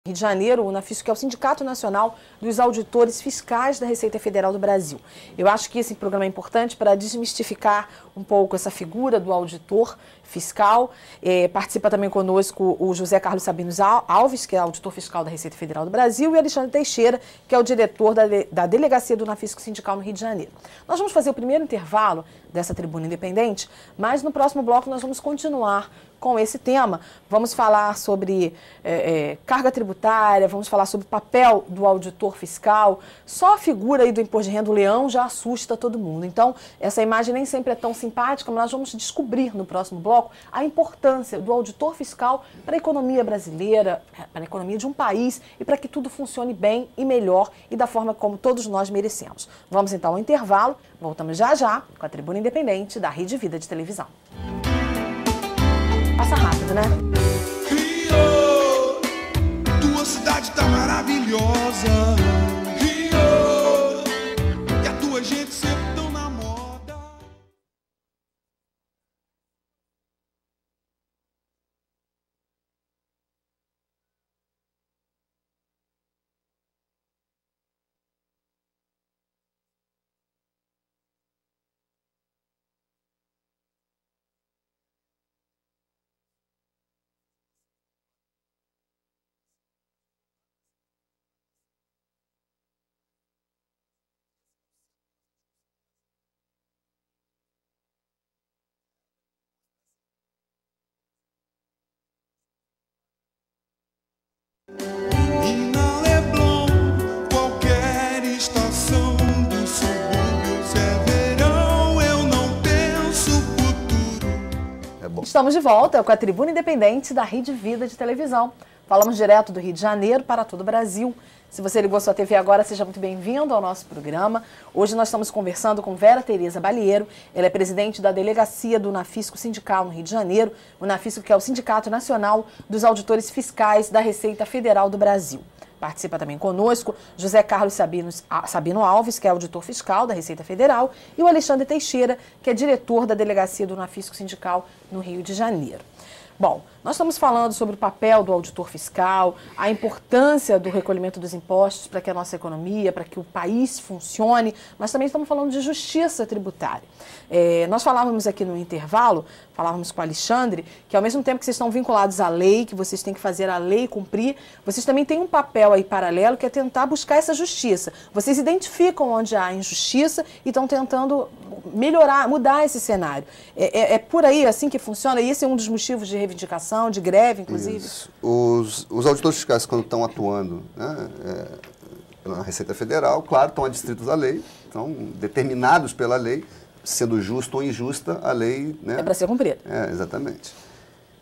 Rio de Janeiro, o Unafisco, que é o Sindicato Nacional dos Auditores Fiscais da Receita Federal do Brasil. Eu acho que esse programa é importante para desmistificar um pouco essa figura do auditor fiscal. Participa também conosco o José Carlos Sabino Alves, que é auditor fiscal da Receita Federal do Brasil, e o Alexandre Teixeira, que é o diretor da Delegacia do Unafisco Sindical no Rio de Janeiro. Nós vamos fazer o primeiro intervalo dessa tribuna independente, mas no próximo bloco nós vamos continuar com esse tema. Vamos falar sobre carga tributária, vamos falar sobre o papel do auditor fiscal. Só a figura aí do imposto de renda, o leão, já assusta todo mundo. Então, essa imagem nem sempre é tão simpática, mas nós vamos descobrir no próximo bloco a importância do auditor fiscal para a economia brasileira, para a economia de um país e para que tudo funcione bem e melhor e da forma como todos nós merecemos. Vamos então ao intervalo, voltamos já já com a Tribuna Independente da Rede Vida de Televisão. Passa rápido, né? Rio, tua cidade tá maravilhosa. Rio, e a tua gente sempre tão na moda. E na Leblon, qualquer estação dos subúrbios é verão, eu não penso futuro. É bom. Estamos de volta com a Tribuna Independente da Rede Vida de Televisão. Falamos direto do Rio de Janeiro para todo o Brasil. Se você ligou sua TV agora, seja muito bem-vindo ao nosso programa. Hoje nós estamos conversando com Vera Tereza Balieiro. Ela é presidente da Delegacia do Unafisco Sindical no Rio de Janeiro. O Unafisco, que é o Sindicato Nacional dos Auditores Fiscais da Receita Federal do Brasil. Participa também conosco José Carlos Sabino Alves, que é auditor fiscal da Receita Federal, e o Alexandre Teixeira, que é diretor da Delegacia do Unafisco Sindical no Rio de Janeiro. Bom, nós estamos falando sobre o papel do auditor fiscal, a importância do recolhimento dos impostos para que a nossa economia, para que o país funcione, mas também estamos falando de justiça tributária. Nós falávamos aqui no intervalo, falávamos com o Alexandre, que ao mesmo tempo que vocês estão vinculados à lei, que vocês têm que fazer a lei cumprir, vocês também têm um papel aí paralelo que é tentar buscar essa justiça. Vocês identificam onde há injustiça e estão tentando melhorar, mudar esse cenário. É por aí assim que funciona, e esse é um dos motivos de reivindicação, de greve, inclusive? Isso. Os auditores fiscais, quando estão atuando, né, na Receita Federal, claro, estão adstritos à lei, estão determinados pela lei, sendo justa ou injusta, a lei... Né, é para ser cumprida. Exatamente.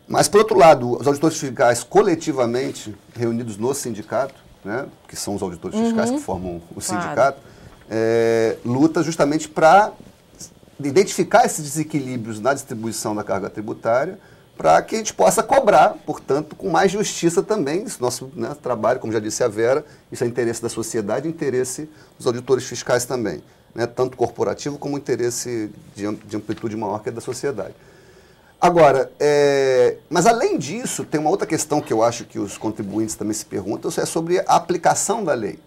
Mas, por outro lado, os auditores fiscais coletivamente reunidos no sindicato, né, que são os auditores fiscais que formam o sindicato, luta justamente para identificar esses desequilíbrios na distribuição da carga tributária, para que a gente possa cobrar, portanto, com mais justiça também. Esse nosso, né, trabalho, como já disse a Vera, isso é interesse da sociedade, interesse dos auditores fiscais também, né, tanto corporativo como interesse de amplitude maior que é da sociedade. Agora, mas além disso, tem uma outra questão que eu acho que os contribuintes também se perguntam, é sobre a aplicação da lei.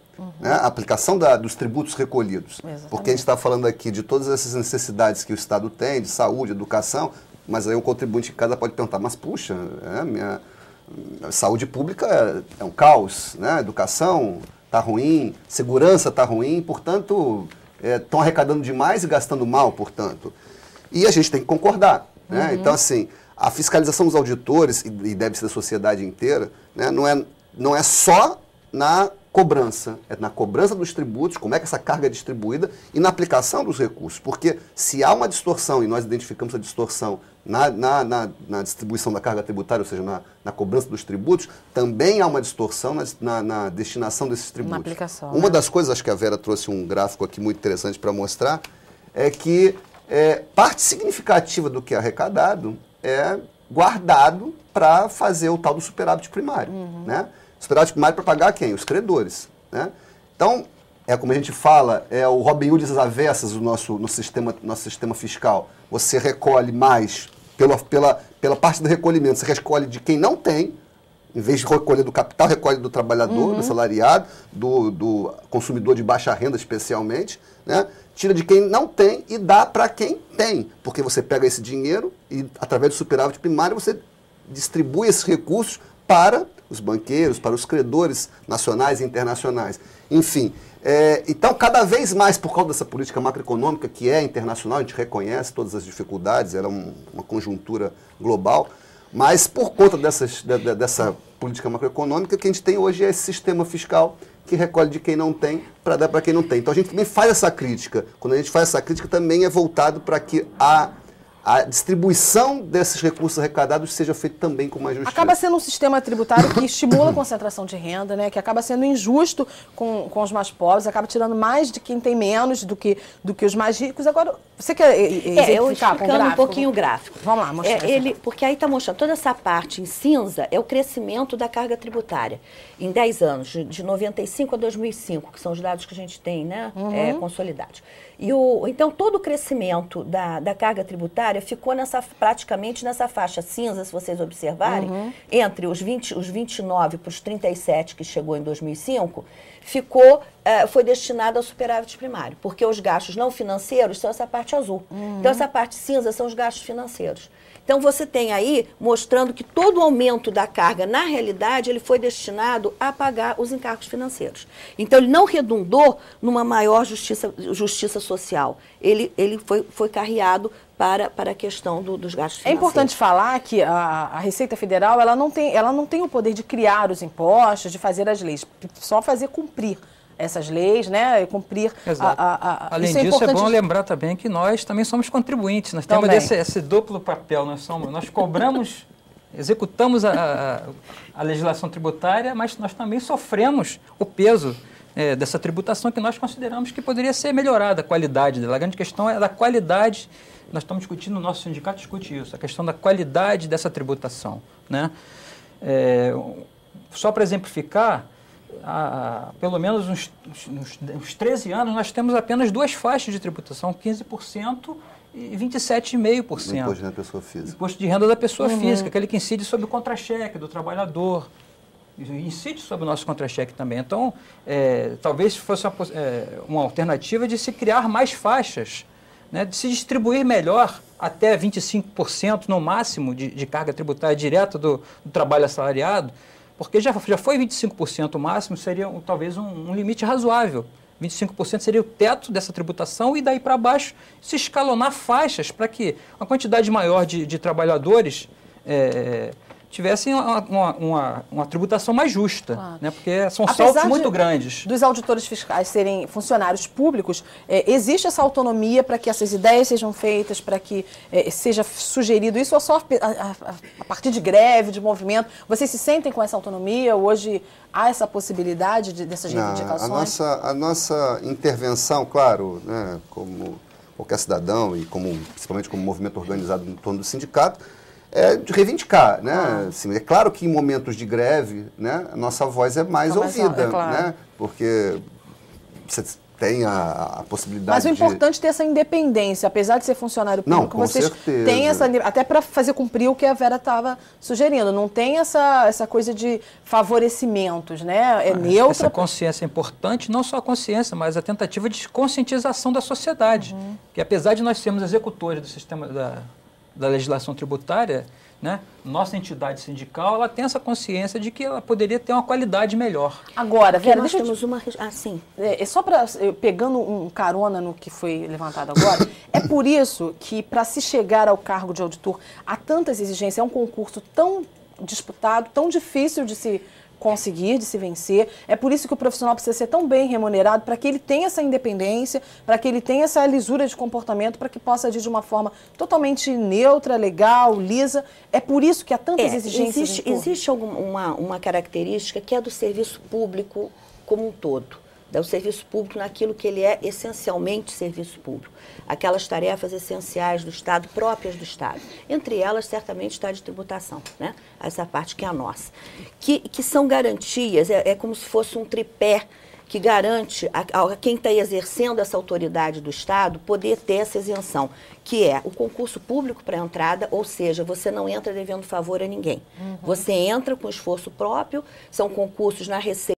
Né, a aplicação dos tributos recolhidos. Exatamente. Porque a gente está falando aqui de todas essas necessidades que o Estado tem, de saúde, educação, mas aí o contribuinte em casa pode perguntar, mas puxa, minha saúde pública é um caos, né? Educação está ruim, segurança está ruim, portanto, estão arrecadando demais e gastando mal, portanto. E a gente tem que concordar. Né? Então, assim, a fiscalização dos auditores, e deve ser da sociedade inteira, né, não é só na cobrança, é na cobrança dos tributos, como é que essa carga é distribuída e na aplicação dos recursos. Porque se há uma distorção, e nós identificamos a distorção na distribuição da carga tributária, ou seja, na cobrança dos tributos, também há uma distorção na destinação desses tributos. Na aplicação. Uma das coisas, acho que a Vera trouxe um gráfico aqui muito interessante para mostrar, é que parte significativa do que é arrecadado é guardado para fazer o tal do superávit primário, né? Superávit primário para pagar quem? Os credores. Né? Então, como a gente fala, o Robin Hood às avessas do nosso sistema fiscal. Você recolhe mais pela parte do recolhimento, você recolhe de quem não tem, Em vez de recolher do capital, recolhe do trabalhador, do assalariado, do consumidor de baixa renda especialmente, né? Tira de quem não tem e dá para quem tem. Porque você pega esse dinheiro e, através do superávit primário, você distribui esses recursos para os banqueiros, para os credores nacionais e internacionais. Enfim, então, cada vez mais, por causa dessa política macroeconômica, que é internacional, a gente reconhece todas as dificuldades, ela é uma conjuntura global, mas por conta dessa política macroeconômica, o que a gente tem hoje é esse sistema fiscal que recolhe de quem não tem para dar para quem não tem. Então a gente também faz essa crítica. Quando a gente faz essa crítica, também é voltado para que a distribuição desses recursos arrecadados seja feita também com mais justiça. Acaba sendo um sistema tributário que estimula a concentração de renda, né? Que acaba sendo injusto com os mais pobres, acaba tirando mais de quem tem menos do que os mais ricos. Agora, você quer exemplificar com o gráfico? Um pouquinho o gráfico. Vamos lá, mostrar. Porque aí está mostrando, toda essa parte em cinza é o crescimento da carga tributária. Em 10 anos, de 95 a 2005, que são os dados que a gente tem, né, consolidados. Então, todo o crescimento da carga tributária ficou praticamente nessa faixa cinza, se vocês observarem, entre os 29 para os 37, que chegou em 2005, foi destinado ao superávit primário, porque os gastos não financeiros são essa parte azul. Então, essa parte cinza são os gastos financeiros. Então, você tem aí mostrando que todo o aumento da carga, na realidade, ele foi destinado a pagar os encargos financeiros. Então, ele não redundou numa maior justiça social. Ele foi carreado para a questão dos gastos financeiros. É importante falar que a Receita Federal ela não tem o poder de criar os impostos, de fazer as leis, só fazer cumprir essas leis, né, e cumprir Além disso, é bom lembrar também que nós também somos contribuintes, nós temos esse duplo papel, nós cobramos, executamos a legislação tributária, mas nós também sofremos o peso dessa tributação que nós consideramos que poderia ser melhorada, a qualidade dela. A grande questão é da qualidade, nós estamos discutindo, o nosso sindicato discute isso, a questão da qualidade dessa tributação, né? Só para exemplificar, há pelo menos uns 13 anos, nós temos apenas duas faixas de tributação, 15% e 27,5%. Imposto de renda da pessoa física. Imposto de renda da pessoa física, aquele que incide sobre o contra-cheque do trabalhador, incide sobre o nosso contra-cheque também. Então, talvez fosse uma alternativa de se criar mais faixas, né, de se distribuir melhor, até 25% no máximo de carga tributária direta do trabalho assalariado, porque já foi 25% o máximo, seria talvez um limite razoável. 25% seria o teto dessa tributação e daí para baixo se escalonar faixas para que uma quantidade maior de trabalhadores tivessem uma tributação mais justa, claro, né? Porque são saltos muito grandes. Dos auditores fiscais serem funcionários públicos, existe essa autonomia para que essas ideias sejam feitas, para que seja sugerido isso, ou só a partir de greve, de movimento? Vocês se sentem com essa autonomia? Hoje há essa possibilidade dessas reivindicações? A nossa intervenção, claro, né, como qualquer cidadão e principalmente como movimento organizado em torno do sindicato, de reivindicar, né? Assim, é claro que em momentos de greve, né, a nossa voz é mais ouvida, claro, né? Porque você tem a possibilidade. Mas o importante é ter essa independência, apesar de ser funcionário público, não, com vocês certeza. têm essa, até para fazer cumprir o que a Vera estava sugerindo, não tem essa coisa de favorecimentos, né? É neutra. Essa consciência é importante, não só a consciência, mas a tentativa de conscientização da sociedade, que apesar de nós sermos executores do sistema da legislação tributária, né, nossa entidade sindical, ela tem essa consciência de que ela poderia ter uma qualidade melhor. Agora, Vera, nós temos uma... sim. Só pegando um carona no que foi levantado agora, é por isso que, para se chegar ao cargo de auditor, há tantas exigências, é um concurso tão disputado, tão difícil de se conseguir, de se vencer. É por isso que o profissional precisa ser tão bem remunerado, para que ele tenha essa independência, para que ele tenha essa lisura de comportamento, para que possa agir de uma forma totalmente neutra, legal, lisa. É por isso que há tantas exigências. Existe uma característica que é do serviço público como um todo. Do serviço público naquilo que ele é essencialmente serviço público. Aquelas tarefas essenciais do Estado, próprias do Estado. Entre elas, certamente, está a de tributação, né? Essa parte que é a nossa. Que são garantias, é como se fosse um tripé que garante a quem está exercendo essa autoridade do Estado poder ter essa isenção, que é o concurso público para entrada, ou seja, você não entra devendo favor a ninguém. Você entra com esforço próprio, são concursos na Receita